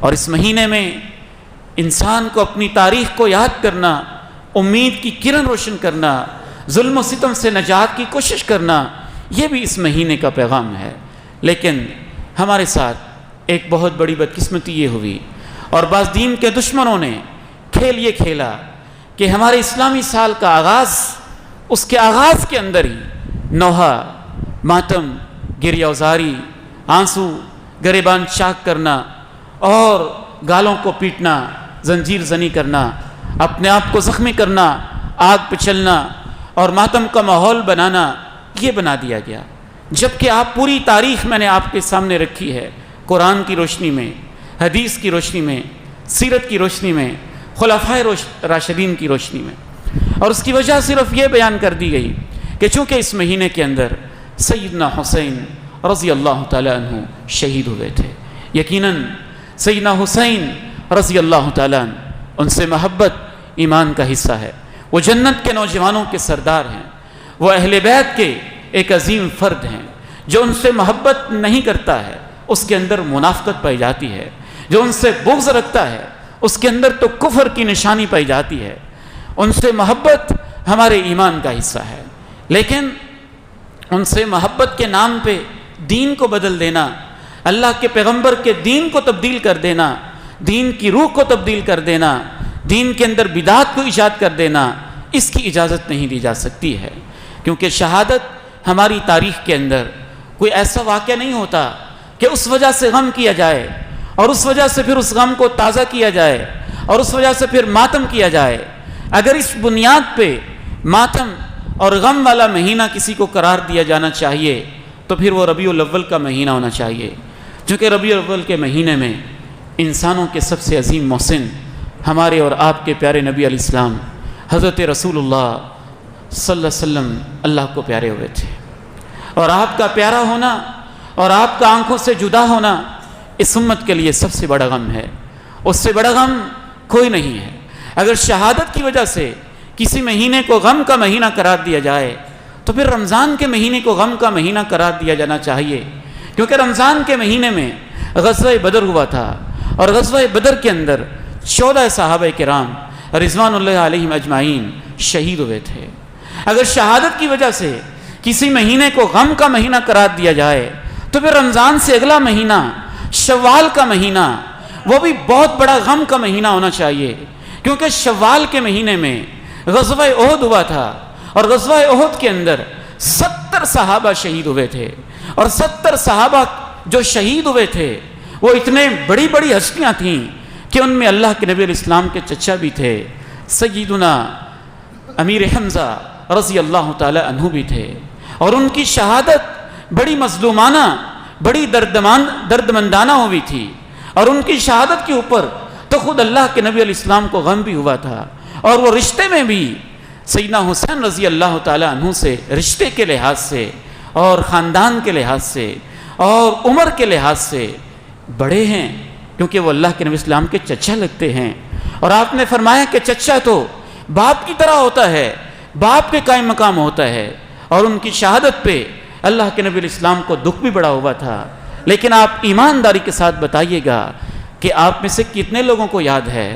اور اس مہینے میں انسان کو اپنی تاریخ کو یاد کرنا، امید کی کرن روشن کرنا، ظلم و ستم سے نجات کی کوشش کرنا، یہ بھی اس مہینے کا پیغام ہے۔ لیکن ہمارے ساتھ ایک بہت بڑی بدقسمتی یہ ہوئی، اور بعض دین کے دشمنوں نے کھیل یہ کھیلا کہ ہمارے اسلامی سال کا آغاز، اس کے آغاز کے اندر ہی نوحہ، ماتم، گریہ وزاری، آنسو گریبان چاک کرنا اور گالوں کو پیٹنا، زنجیر زنی کرنا، اپنے آپ کو زخمی کرنا، آگ پہ چلنا اور ماتم کا ماحول بنانا، یہ بنا دیا گیا۔ جبکہ آپ پوری تاریخ میں نے آپ کے سامنے رکھی ہے، قرآن کی روشنی میں، حدیث کی روشنی میں، سیرت کی روشنی میں، خلفائے راشدین کی روشنی میں، اور اس کی وجہ صرف یہ بیان کر دی گئی کہ چونکہ اس مہینے کے اندر سیدنا حسین رضی اللہ تعالیٰ عنہ شہید ہوئے تھے۔ یقیناً سیدنا حسین رضی اللہ تعالیٰ عنہ، ان سے محبت ایمان کا حصہ ہے۔ وہ جنت کے نوجوانوں کے سردار ہیں، وہ اہل بیت کے ایک عظیم فرد ہیں۔ جو ان سے محبت نہیں کرتا ہے اس کے اندر منافقت پائی جاتی ہے، جو ان سے بغض رکھتا ہے اس کے اندر تو کفر کی نشانی پائی جاتی ہے۔ ان سے محبت ہمارے ایمان کا حصہ ہے، لیکن ان سے محبت کے نام پہ دین کو بدل دینا، اللہ کے پیغمبر کے دین کو تبدیل کر دینا، دین کی روح کو تبدیل کر دینا، دین کے اندر بدعات کو ایجاد کر دینا، اس کی اجازت نہیں دی جا سکتی ہے۔ کیونکہ شہادت ہماری تاریخ کے اندر کوئی ایسا واقعہ نہیں ہوتا کہ اس وجہ سے غم کیا جائے اور اس وجہ سے پھر اس غم کو تازہ کیا جائے اور اس وجہ سے پھر ماتم کیا جائے۔ اگر اس بنیاد پہ ماتم اور غم والا مہینہ کسی کو قرار دیا جانا چاہیے تو پھر وہ ربیع الاول کا مہینہ ہونا چاہیے، چونکہ ربیع الاول کے مہینے میں انسانوں کے سب سے عظیم محسن ہمارے اور آپ کے پیارے نبی علیہ السلام حضرت رسول اللہ صلی اللہ علیہ وسلم اللہ کو پیارے ہوئے تھے، اور آپ کا پیارا ہونا اور آپ کا آنکھوں سے جدا ہونا اس امت کے لیے سب سے بڑا غم ہے۔ اس سے بڑا غم کوئی نہیں ہے۔ اگر شہادت کی وجہ سے کسی مہینے کو غم کا مہینہ قرار دیا جائے تو پھر رمضان کے مہینے کو غم کا مہینہ قرار دیا جانا چاہیے، کیونکہ رمضان کے مہینے میں غزوہ بدر ہوا تھا، اور غزوہ بدر کے اندر 14 صحابہ کرام رضوان اللہ علیہم اجمعین شہید ہوئے تھے۔ اگر شہادت کی وجہ سے کسی مہینے کو غم کا مہینہ قرار دیا جائے تو پھر رمضان سے اگلا مہینہ شوال کا مہینہ، وہ بھی بہت بڑا غم کا مہینہ ہونا چاہیے، کیونکہ شوال کے مہینے میں غزوہ احد ہوا تھا، اور غزوہ احد کے اندر 70 صحابہ شہید ہوئے تھے، اور 70 صحابہ جو شہید ہوئے تھے وہ اتنے بڑی بڑی ہستیاں تھیں کہ ان میں اللہ کے نبی علیہ السلام کے چچا بھی تھے، سیدنا امیر حمزہ رضی اللہ تعالی عنہ بھی تھے، اور ان کی شہادت بڑی مظلومانہ، بڑی دردمندانہ ہوئی تھی، اور ان کی شہادت کے اوپر تو خود اللہ کے نبی علیہ السلام کو غم بھی ہوا تھا، اور وہ رشتے میں بھی سیدنا حسین رضی اللہ تعالی عنہ سے رشتے کے لحاظ سے اور خاندان کے لحاظ سے اور عمر کے لحاظ سے بڑے ہیں، کیونکہ وہ اللہ کے نبی اسلام کے چچا لگتے ہیں۔ اور آپ نے فرمایا کہ چچا تو باپ کی طرح ہوتا ہے، باپ کے قائم مقام ہوتا ہے، اور ان کی شہادت پہ اللہ کے نبی علیہ السلام کو دکھ بھی بڑا ہوا تھا۔ لیکن آپ ایمانداری کے ساتھ بتائیے گا کہ آپ میں سے کتنے لوگوں کو یاد ہے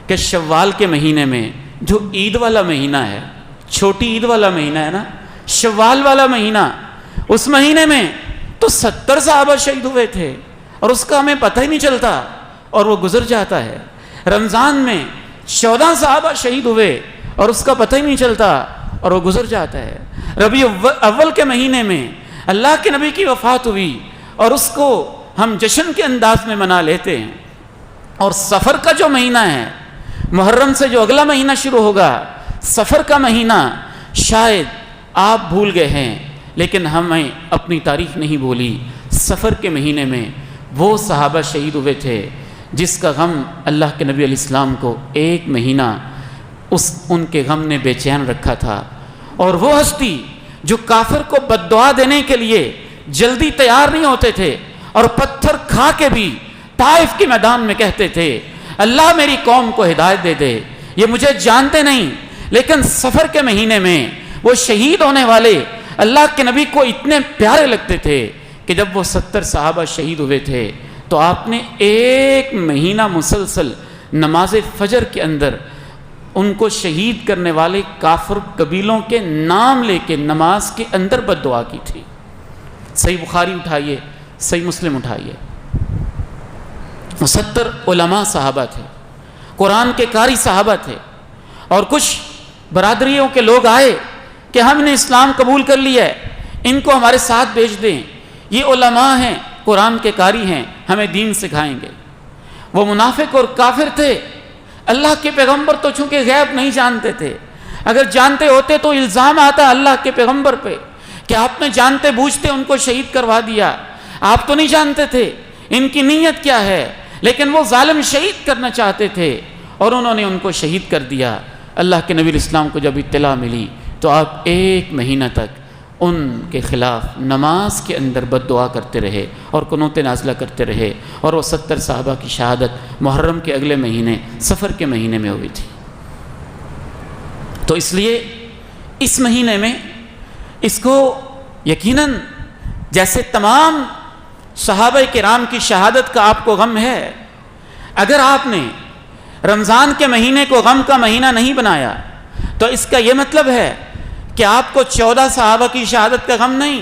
کہ شوال کے مہینے میں جو عید والا مہینہ ہے، چھوٹی عید والا مہینہ ہے نا، شوال والا مہینہ، اس مہینے میں تو 70 صحابہ شہید ہوئے تھے، اور اس کا ہمیں پتہ ہی نہیں چلتا اور وہ گزر جاتا ہے۔ رمضان میں 14 صحابہ شہید ہوئے اور اس کا پتہ ہی نہیں چلتا اور وہ گزر جاتا ہے۔ ربیع اول کے مہینے میں اللہ کے نبی کی وفات ہوئی اور اس کو ہم جشن کے انداز میں منا لیتے ہیں، اور سفر کا جو مہینہ ہے، محرم سے جو اگلا مہینہ شروع ہوگا، سفر کا مہینہ، شاید آپ بھول گئے ہیں لیکن ہمیں اپنی تاریخ نہیں بھولی۔ سفر کے مہینے میں وہ صحابہ شہید ہوئے تھے جس کا غم اللہ کے نبی علیہ السلام کو ایک مہینہ ان کے غم نے بے چین رکھا تھا، اور وہ ہستی جو کافر کو بد دعا دینے کے لیے جلدی تیار نہیں ہوتے تھے اور پتھر کھا کے بھی طائف کے میدان میں کہتے تھے اللہ میری قوم کو ہدایت دے دے، یہ مجھے جانتے نہیں، لیکن سفر کے مہینے میں وہ شہید ہونے والے اللہ کے نبی کو اتنے پیارے لگتے تھے کہ جب وہ 70 صحابہ شہید ہوئے تھے تو آپ نے 1 مہینہ مسلسل نماز فجر کے اندر ان کو شہید کرنے والے کافر قبیلوں کے نام لے کے نماز کے اندر بد دعا کی تھی۔ صحیح بخاری اٹھائیے، صحیح مسلم اٹھائیے۔ 70 علماء صحابہ تھے، قرآن کے قاری صحابہ تھے، اور کچھ برادریوں کے لوگ آئے کہ ہم نے اسلام قبول کر لیا ہے، ان کو ہمارے ساتھ بھیج دیں، یہ علماء ہیں، قرآن کے قاری ہیں، ہمیں دین سکھائیں گے۔ وہ منافق اور کافر تھے۔ اللہ کے پیغمبر تو چونکہ غیب نہیں جانتے تھے، اگر جانتے ہوتے تو الزام آتا اللہ کے پیغمبر پہ کہ آپ نے جانتے بوجھتے ان کو شہید کروا دیا۔ آپ تو نہیں جانتے تھے ان کی نیت کیا ہے، لیکن وہ ظالم شہید کرنا چاہتے تھے اور انہوں نے ان کو شہید کر دیا۔ اللہ کے نبی اسلام کو جب اطلاع ملی تو آپ 1 مہینہ تک ان کے خلاف نماز کے اندر بد دعا کرتے رہے اور قنوت نازلہ کرتے رہے، اور وہ 70 صحابہ کی شہادت محرم کے اگلے مہینے صفر کے مہینے میں ہوئی تھی۔ تو اس لیے اس مہینے میں اس کو یقیناً جیسے تمام صحابہ کرام کی شہادت کا آپ کو غم ہے، اگر آپ نے رمضان کے مہینے کو غم کا مہینہ نہیں بنایا تو اس کا یہ مطلب ہے کہ آپ کو 14 صحابہ کی شہادت کا غم نہیں،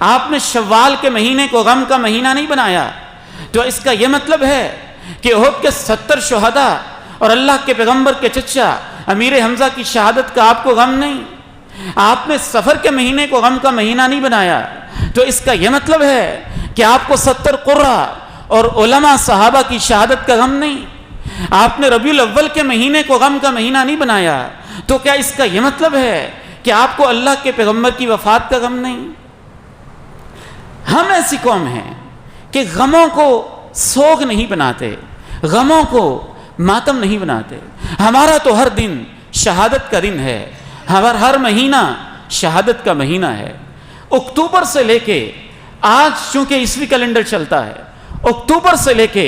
آپ نے شوال کے مہینے کو غم کا مہینہ نہیں بنایا تو اس کا یہ مطلب ہے کہ احد کے 70 شہداء اور اللہ کے پیغمبر کے چچا امیر حمزہ کی شہادت کا آپ کو غم نہیں، آپ نے سفر کے مہینے کو غم کا مہینہ نہیں بنایا تو اس کا یہ مطلب ہے کہ آپ کو 70 قرہ اور علماء صحابہ کی شہادت کا غم نہیں، آپ نے ربیع الاول کے مہینے کو غم کا مہینہ نہیں بنایا تو کیا اس کا یہ مطلب ہے کہ آپ کو اللہ کے پیغمبر کی وفات کا غم نہیں؟ ہم ایسی قوم ہیں کہ غموں کو سوگ نہیں بناتے، غموں کو ماتم نہیں بناتے۔ ہمارا تو ہر دن شہادت کا دن ہے، ہر مہینہ شہادت کا مہینہ ہے۔ اکتوبر سے لے کے آج چونکہ عیسوی کیلنڈر چلتا ہے، اکتوبر سے لے کے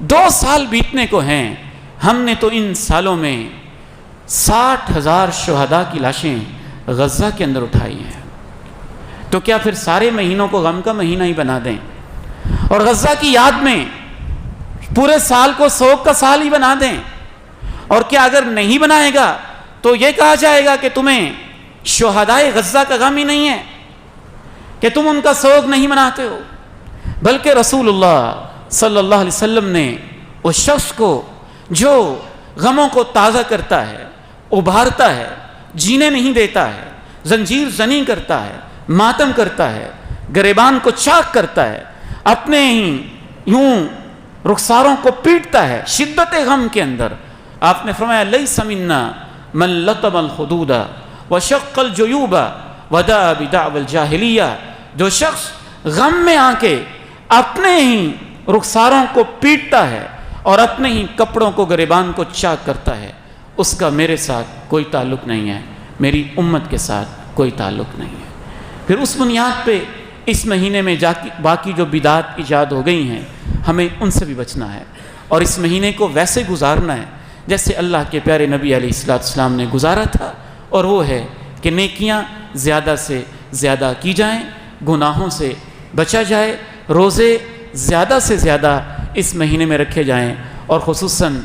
2 سال بیتنے کو ہیں، ہم نے تو ان سالوں میں 60,000 شہداء کی لاشیں غزہ کے اندر اٹھائی ہیں، تو کیا پھر سارے مہینوں کو غم کا مہینہ ہی بنا دیں اور غزہ کی یاد میں پورے سال کو سوگ کا سال ہی بنا دیں؟ اور کیا اگر نہیں بنائے گا تو یہ کہا جائے گا کہ تمہیں شہدائے غزہ کا غم ہی نہیں ہے، کہ تم ان کا سوگ نہیں مناتے ہو؟ بلکہ رسول اللہ صلی اللہ علیہ وسلم نے اس شخص کو جو غموں کو تازہ کرتا ہے، ابھارتا ہے، جینے نہیں دیتا ہے، زنجیر زنی کرتا ہے، ماتم کرتا ہے، گریبان کو چاک کرتا ہے، اپنے ہی یوں رخساروں کو پیٹتا ہے شدت غم کے اندر، آپ نے فرمایا لیس منا من لطم الخدود وشق الجیوب ودعا بدعوى الجاہلیہ، جو شخص غم میں آ کے اپنے ہی رخساروں کو پیٹتا ہے اور اپنے ہی کپڑوں کو گریبان کو چاک کرتا ہے، اس کا میرے ساتھ کوئی تعلق نہیں ہے، میری امت کے ساتھ کوئی تعلق نہیں ہے۔ پھر اس بنیاد پہ اس مہینے میں باقی جو بدعات ایجاد ہو گئی ہیں ہمیں ان سے بھی بچنا ہے، اور اس مہینے کو ویسے گزارنا ہے جیسے اللہ کے پیارے نبی علیہ السلام نے گزارا تھا، اور وہ ہے کہ نیکیاں زیادہ سے زیادہ کی جائیں، گناہوں سے بچا جائے، روزے زیادہ سے زیادہ اس مہینے میں رکھے جائیں، اور خصوصاً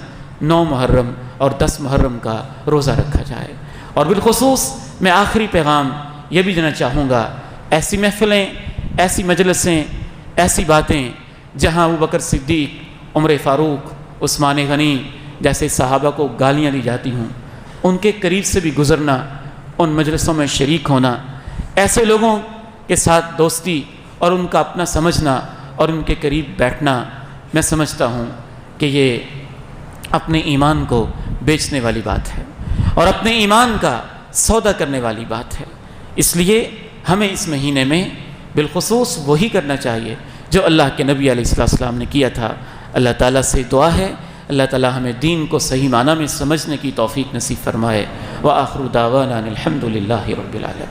9 محرم اور 10 محرم کا روزہ رکھا جائے۔ اور بالخصوص میں آخری پیغام یہ بھی دینا چاہوں گا، ایسی محفلیں، ایسی مجلسیں، ایسی باتیں جہاں ابوبکر صدیق، عمر فاروق، عثمان غنی جیسے صحابہ کو گالیاں دی جاتی ہوں، ان کے قریب سے بھی گزرنا، ان مجلسوں میں شریک ہونا، ایسے لوگوں کے ساتھ دوستی اور ان کا اپنا سمجھنا اور ان کے قریب بیٹھنا، میں سمجھتا ہوں کہ یہ اپنے ایمان کو بیچنے والی بات ہے اور اپنے ایمان کا سودا کرنے والی بات ہے۔ اس لیے ہمیں اس مہینے میں بالخصوص وہی کرنا چاہیے جو اللہ کے نبی علیہ السلام نے کیا تھا۔ اللہ تعالیٰ سے دعا ہے اللہ تعالیٰ ہمیں دین کو صحیح معنی میں سمجھنے کی توفیق نصیب فرمائے۔ وآخر دعوانا الحمد للہ رب العالمین۔